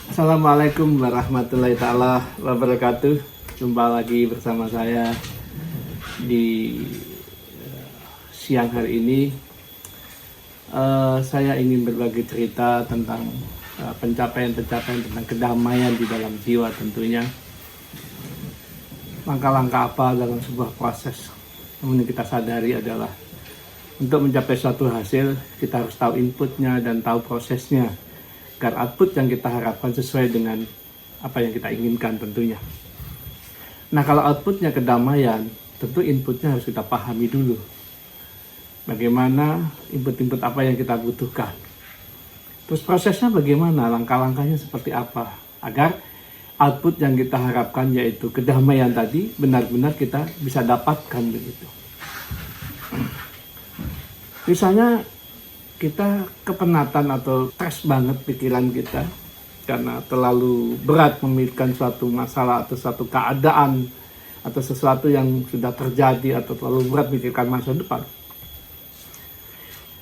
Assalamualaikum warahmatullahi taala wabarakatuh. Jumpa lagi bersama saya di siang hari ini. Saya ingin berbagi cerita tentang pencapaian-pencapaian tentang kedamaian di dalam jiwa tentunya. Langkah-langkah apa dalam sebuah proses. Namun yang kita sadari adalah untuk mencapai suatu hasil, kita harus tahu inputnya dan tahu prosesnya, agar output yang kita harapkan sesuai dengan apa yang kita inginkan tentunya. Nah, kalau outputnya kedamaian, tentu inputnya harus kita pahami dulu. Bagaimana input-input apa yang kita butuhkan. Terus prosesnya bagaimana, langkah-langkahnya seperti apa, agar output yang kita harapkan yaitu kedamaian tadi benar-benar kita bisa dapatkan begitu. Misalnya kita kepenatan atau stres banget pikiran kita karena terlalu berat memikirkan suatu masalah atau suatu keadaan atau sesuatu yang sudah terjadi atau terlalu berat memikirkan masa depan.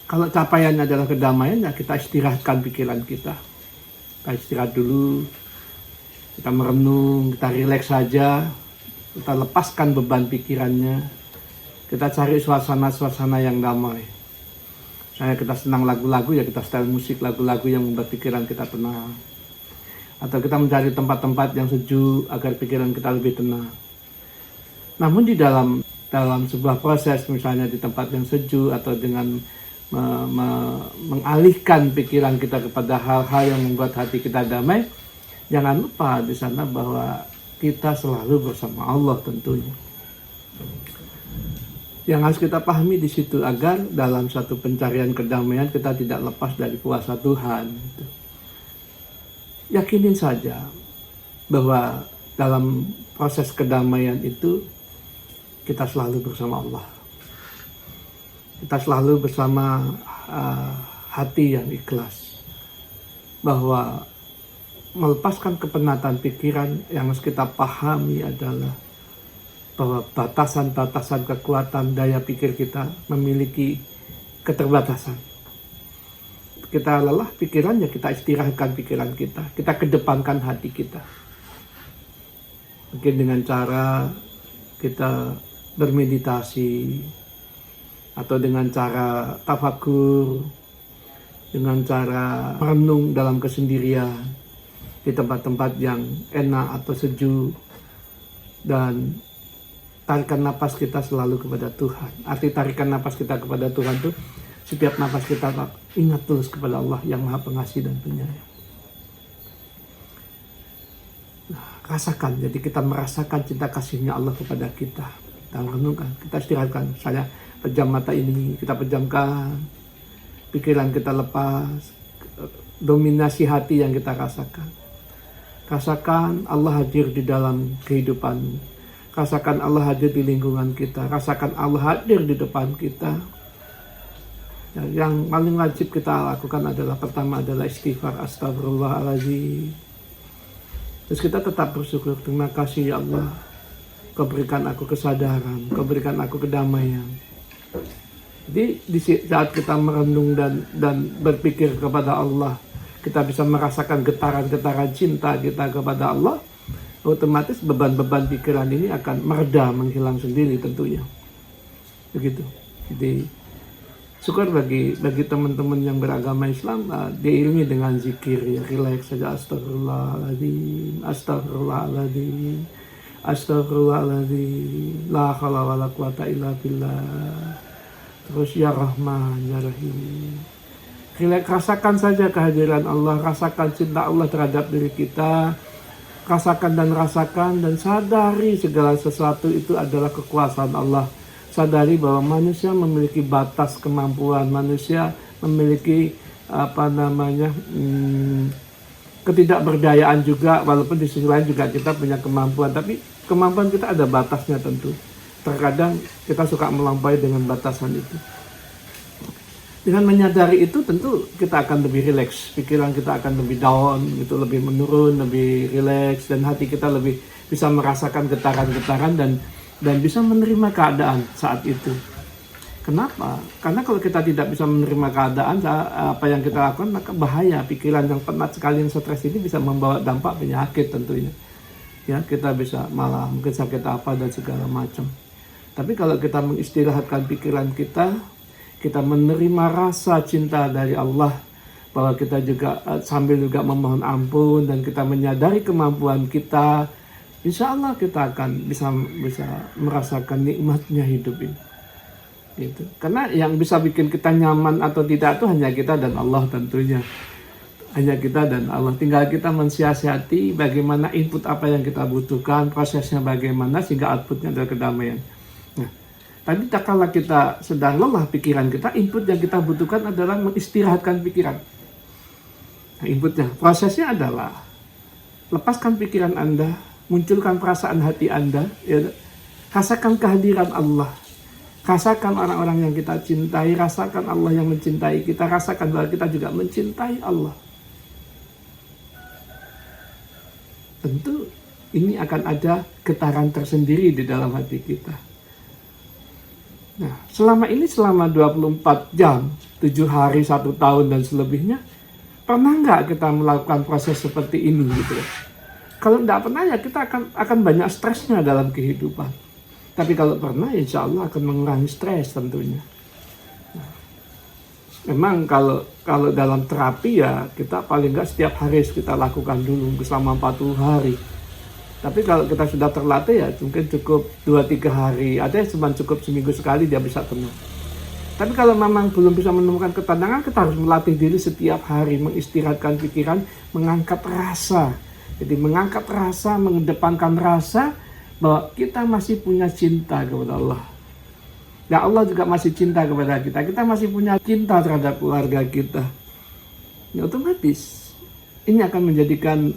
Kalau capaiannya adalah kedamaian, ya kita istirahatkan pikiran kita. Kita istirahat dulu, kita merenung, kita rileks saja, kita lepaskan beban pikirannya, kita cari suasana-suasana yang damai. Misalnya kita senang lagu-lagu, ya kita setel musik lagu-lagu yang membuat pikiran kita tenang. Atau kita mencari tempat-tempat yang sejuk agar pikiran kita lebih tenang. Namun di dalam sebuah proses, misalnya di tempat yang sejuk atau dengan mengalihkan pikiran kita kepada hal-hal yang membuat hati kita damai, jangan lupa di sana bahwa kita selalu bersama Allah tentunya. Yang harus kita pahami di situ agar dalam satu pencarian kedamaian kita tidak lepas dari kuasa Tuhan. Yakinin saja bahwa dalam proses kedamaian itu kita selalu bersama Allah. Kita selalu bersama hati yang ikhlas. Bahwa melepaskan kepenatan pikiran yang harus kita pahami adalah bahwa batasan-batasan kekuatan daya pikir kita memiliki keterbatasan. Kita lelah pikiran, ya kita istirahatkan pikiran kita. Kita kedepankan hati kita. Mungkin dengan cara kita bermeditasi, atau dengan cara tafakur, dengan cara merenung dalam kesendirian, di tempat-tempat yang enak atau sejuk, dan tarikan napas kita selalu kepada Tuhan. Arti tarikan napas kita kepada Tuhan itu setiap napas kita ingat terus kepada Allah yang Maha Pengasih dan Penyayang. Nah, rasakan, jadi kita merasakan cinta kasihnya Allah kepada kita. Kita renungkan, kita istirahatkan. Misalnya pejam mata ini, kita pejamkan, pikiran kita lepas, dominasi hati yang kita rasakan. Rasakan Allah hadir di dalam kehidupanmu. Rasakan Allah hadir di lingkungan kita. Rasakan Allah hadir di depan kita. Yang paling wajib kita lakukan adalah pertama adalah istighfar, astagfirullahaladzim. Terus kita tetap bersyukur, terima kasih ya Allah, Kau berikan aku kesadaran, Kau berikan aku kedamaian. Jadi di saat kita merenung dan berpikir kepada Allah, kita bisa merasakan getaran-getaran cinta kita kepada Allah. Otomatis beban-beban pikiran ini akan mereda, menghilang sendiri tentunya. Begitu. Jadi syukur bagi teman-teman yang beragama Islam, diiringi dengan zikir, ya rileks saja, astagfirullahaladzim, astagfirullahaladzim, astagfirullahaladzim, la haula wala quwata illa billah. Terus ya Rahman ya Rahim. Rileks, rasakan saja kehadiran Allah, rasakan cinta Allah terhadap diri kita. Rasakan dan sadari segala sesuatu itu adalah kekuasaan Allah. Sadari bahwa manusia memiliki batas kemampuan, manusia memiliki ketidakberdayaan juga, walaupun di sisi lain juga kita punya kemampuan, tapi kemampuan kita ada batasnya tentu. Terkadang kita suka melampaui dengan batasan itu. Dengan menyadari itu tentu kita akan lebih rileks, pikiran kita akan lebih down, gitu, lebih menurun, lebih rileks, dan hati kita lebih bisa merasakan getaran-getaran dan bisa menerima keadaan saat itu. Kenapa? Karena kalau kita tidak bisa menerima keadaan apa yang kita lakukan, maka bahaya. Pikiran yang penat sekali, yang stres ini bisa membawa dampak penyakit tentunya. Ya, kita bisa malah mungkin sakit apa dan segala macam. Tapi kalau kita mengistirahatkan pikiran kita menerima rasa cinta dari Allah, bahwa kita juga sambil juga memohon ampun dan kita menyadari kemampuan kita, insya Allah kita akan bisa merasakan nikmatnya hidup ini. Gitu. Karena yang bisa bikin kita nyaman atau tidak itu hanya kita dan Allah tentunya. Hanya kita dan Allah. Tinggal kita mensiasati bagaimana input apa yang kita butuhkan, prosesnya bagaimana sehingga outputnya adalah kedamaian. Nah, tadi kala kita sedang lelah pikiran kita, input yang kita butuhkan adalah mengistirahatkan pikiran. Nah, inputnya, prosesnya adalah lepaskan pikiran Anda, munculkan perasaan hati Anda, ya, rasakan kehadiran Allah. Rasakan orang-orang yang kita cintai, rasakan Allah yang mencintai kita, rasakan bahwa kita juga mencintai Allah. Tentu ini akan ada getaran tersendiri di dalam hati kita. Nah, selama 24 jam, 7 hari, 1 tahun dan selebihnya, pernah nggak kita melakukan proses seperti ini gitu ya? Kalau nggak pernah ya kita akan banyak stresnya dalam kehidupan. Tapi kalau pernah, insya Allah akan mengurangi stres tentunya. Nah, memang kalau dalam terapi ya kita paling nggak setiap hari kita lakukan dulu selama 40 hari. Tapi kalau kita sudah terlatih ya mungkin cukup 2-3 hari. Ada yang cuma cukup seminggu sekali dia bisa tenang. Tapi kalau memang belum bisa menemukan ketenangan, kita harus melatih diri setiap hari, mengistirahatkan pikiran, mengangkat rasa. Jadi mengangkat rasa, mengedepankan rasa, bahwa kita masih punya cinta kepada Allah. Ya Allah juga masih cinta kepada kita. Kita masih punya cinta terhadap keluarga kita. Ya, otomatis ini akan menjadikan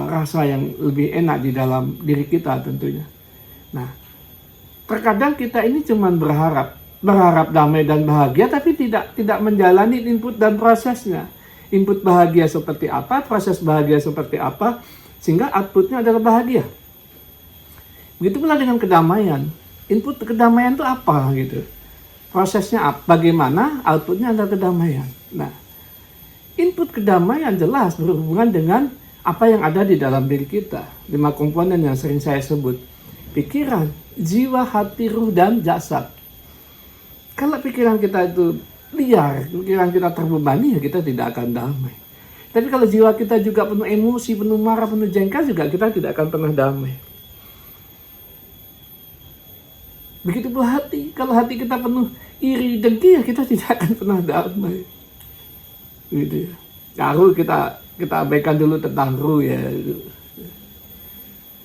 rasa yang lebih enak di dalam diri kita tentunya. Nah, terkadang kita ini cuma berharap damai dan bahagia, tapi tidak menjalani input dan prosesnya. Input bahagia seperti apa, proses bahagia seperti apa, sehingga outputnya adalah bahagia. Begitu pula dengan kedamaian. Input kedamaian itu apa gitu? Prosesnya apa? Bagaimana? Outputnya adalah kedamaian. Nah, input kedamaian jelas berhubungan dengan apa yang ada di dalam diri kita. 5 komponen yang sering saya sebut. Pikiran, jiwa, hati, ruh, dan jasad. Kalau pikiran kita itu liar, pikiran kita terbebani, ya kita tidak akan damai. Tapi kalau jiwa kita juga penuh emosi, penuh marah, penuh jengkel, juga kita tidak akan pernah damai. Begitu pula hati. Kalau hati kita penuh iri, dengki, ya kita tidak akan pernah damai. Gitu ya. Ruh kita abaikan dulu tentang ruh ya.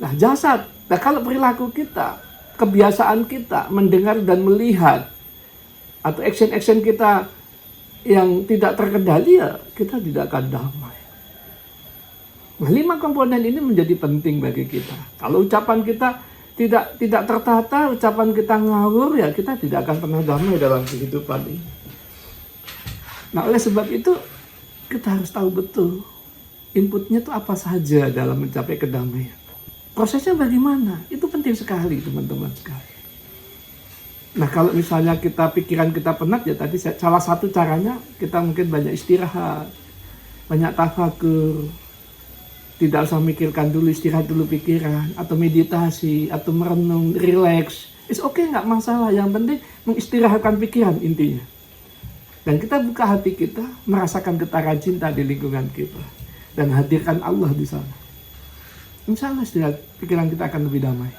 Nah, jasad. Nah, kalau perilaku kita, kebiasaan kita mendengar dan melihat, atau action-action kita yang tidak terkendali, ya kita tidak akan damai. Nah, 5 komponen ini menjadi penting bagi kita. Kalau ucapan kita tidak tertata, ucapan kita ngawur, ya kita tidak akan pernah damai dalam kehidupan ini. Nah, oleh sebab itu kita harus tahu betul inputnya itu apa saja dalam mencapai kedamaian. Prosesnya bagaimana? Itu penting sekali teman-teman sekali. Nah, kalau misalnya pikiran kita penat, ya tadi salah satu caranya kita mungkin banyak istirahat, banyak tafakur. Tidak usah mikirkan dulu, istirahat dulu pikiran, atau meditasi, atau merenung, relax. It's okay, nggak masalah. Yang penting mengistirahatkan pikiran intinya. Dan kita buka hati kita, merasakan getaran cinta di lingkungan kita. Dan hadirkan Allah di sana. Insya Allah istirahat, pikiran kita akan lebih damai.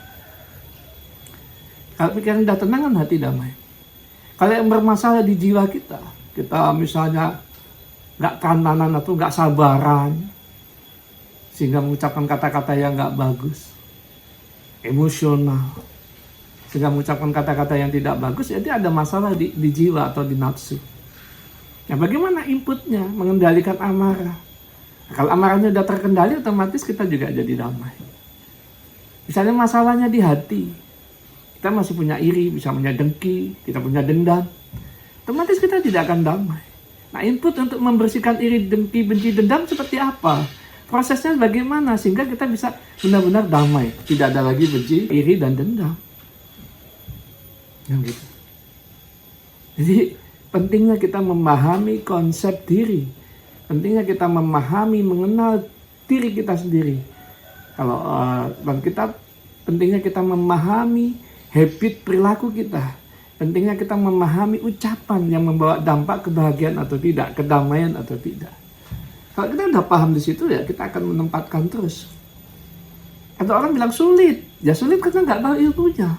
Kalau pikiran sudah tenang, kan hati damai. Kalau yang bermasalah di jiwa kita misalnya nggak tantanan atau nggak sabaran, sehingga mengucapkan kata-kata yang nggak bagus, emosional, sehingga mengucapkan kata-kata yang tidak bagus, jadi ada masalah di jiwa atau di nafsu. Nah, bagaimana inputnya? Mengendalikan amarah. Nah, kalau amarahnya sudah terkendali, otomatis kita juga jadi damai. Misalnya masalahnya di hati, kita masih punya iri, bisa punya dengki, kita punya dendam, otomatis kita tidak akan damai. Nah, input untuk membersihkan iri, dengki, benci, dendam seperti apa? Prosesnya bagaimana sehingga kita bisa benar-benar damai, tidak ada lagi benci, iri, dan dendam. Yang gitu. Jadi pentingnya kita memahami konsep diri, pentingnya kita memahami, mengenal diri kita sendiri. Kalau dan kita pentingnya kita memahami habit perilaku kita, pentingnya kita memahami ucapan yang membawa dampak kebahagiaan atau tidak, kedamaian atau tidak. Kalau kita udah paham di situ ya kita akan menempatkan terus. Ada orang bilang sulit, ya sulit karena nggak tahu ilmunya.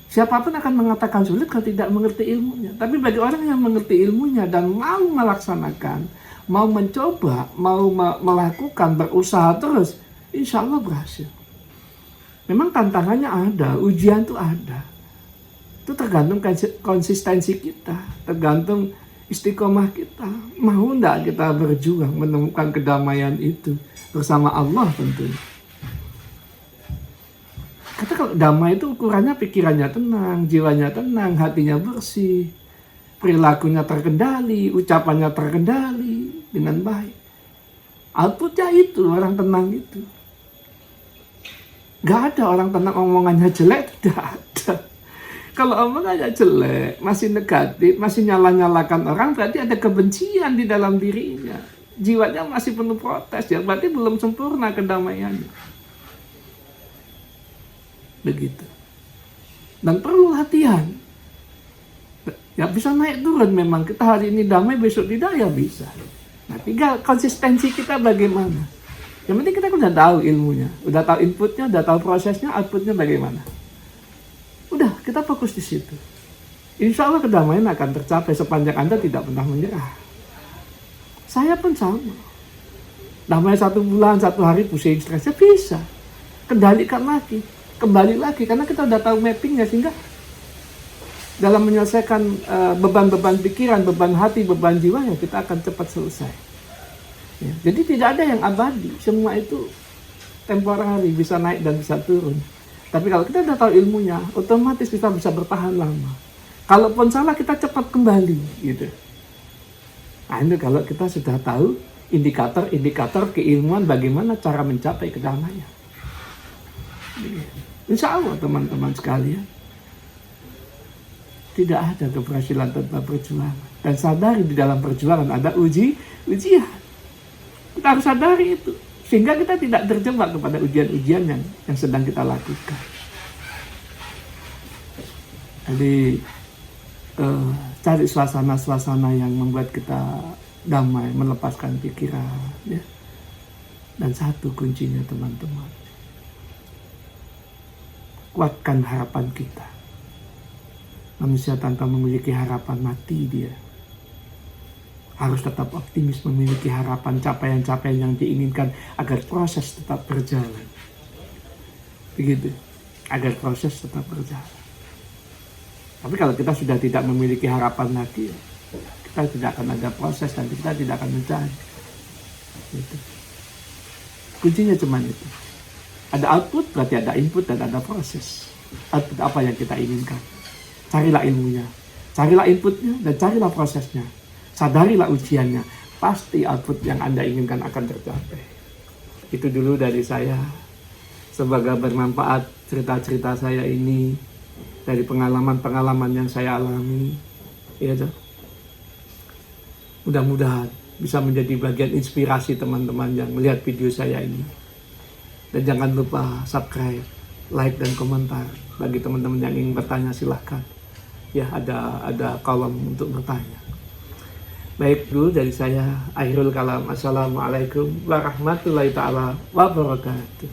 Siapapun akan mengatakan sulit kalau tidak mengerti ilmunya. Tapi bagi orang yang mengerti ilmunya dan mau melaksanakan, mau mencoba, mau melakukan, berusaha terus, insya Allah berhasil. Memang tantangannya ada, ujian itu ada. Itu tergantung konsistensi kita, tergantung istiqomah kita. Mau enggak kita berjuang menemukan kedamaian itu bersama Allah tentunya. Kata kalau damai itu ukurannya pikirannya tenang, jiwanya tenang, hatinya bersih, perilakunya terkendali, ucapannya terkendali dengan baik. Outputnya itu orang tenang itu. Gak ada orang tenang omongannya jelek, tidak ada. Kalau omongannya jelek, masih negatif, masih nyala-nyalakan orang, berarti ada kebencian di dalam dirinya. Jiwanya masih penuh protes, ya berarti belum sempurna kedamaiannya. Begitu. Dan perlu latihan. Ya bisa naik turun memang. Kita hari ini damai, besok tidak ya bisa. Nah tinggal konsistensi kita bagaimana. Yang penting kita udah tahu ilmunya, udah tahu inputnya, udah tahu prosesnya, outputnya bagaimana. Udah, kita fokus di situ. Insya Allah kedamaian akan tercapai sepanjang Anda tidak pernah menyerah. Saya pun sama. Damai 1 bulan, 1 hari pusing, stresnya bisa. Kendalikan lagi. Kembali lagi karena kita udah tahu mappingnya sehingga dalam menyelesaikan beban-beban pikiran, beban hati, beban jiwa ya kita akan cepat selesai. Ya, jadi tidak ada yang abadi, semua itu temporary, bisa naik dan bisa turun. Tapi kalau kita udah tahu ilmunya, otomatis kita bisa bertahan lama. Kalaupun salah kita cepat kembali, gitu. Nah itu kalau kita sudah tahu indikator-indikator keilmuan bagaimana cara mencapai kedamaian. Insya Allah teman-teman sekalian, tidak ada keberhasilan tanpa perjuangan. Dan sadari di dalam perjuangan ada ujian. Kita harus sadari itu. Sehingga kita tidak terjebak kepada ujian-ujian yang sedang kita lakukan. Jadi cari suasana-suasana yang membuat kita damai, melepaskan pikiran. Ya. Dan satu kuncinya teman-teman. Kuatkan harapan kita. Manusia tanpa memiliki harapan mati dia. Harus tetap optimis, memiliki harapan capaian-capaian yang diinginkan agar proses tetap berjalan. Begitu. Agar proses tetap berjalan. Tapi kalau kita sudah tidak memiliki harapan lagi, kita tidak akan ada proses dan kita tidak akan mencari. Gitu. Kuncinya cuma itu. Ada output, berarti ada input dan ada proses. Output apa yang kita inginkan. Carilah ilmunya, carilah inputnya, dan carilah prosesnya. Sadarilah ujiannya. Pasti output yang Anda inginkan akan tercapai. Itu dulu dari saya. Semoga bermanfaat cerita-cerita saya ini. Dari pengalaman-pengalaman yang saya alami. Ya, mudah-mudahan bisa menjadi bagian inspirasi teman-teman yang melihat video saya ini. Dan jangan lupa subscribe, like, dan komentar. Bagi teman-teman yang ingin bertanya silahkan. Ya ada kolom untuk bertanya. Baik dulu dari saya, akhirul kalam. Assalamualaikum warahmatullahi ta'ala wabarakatuh.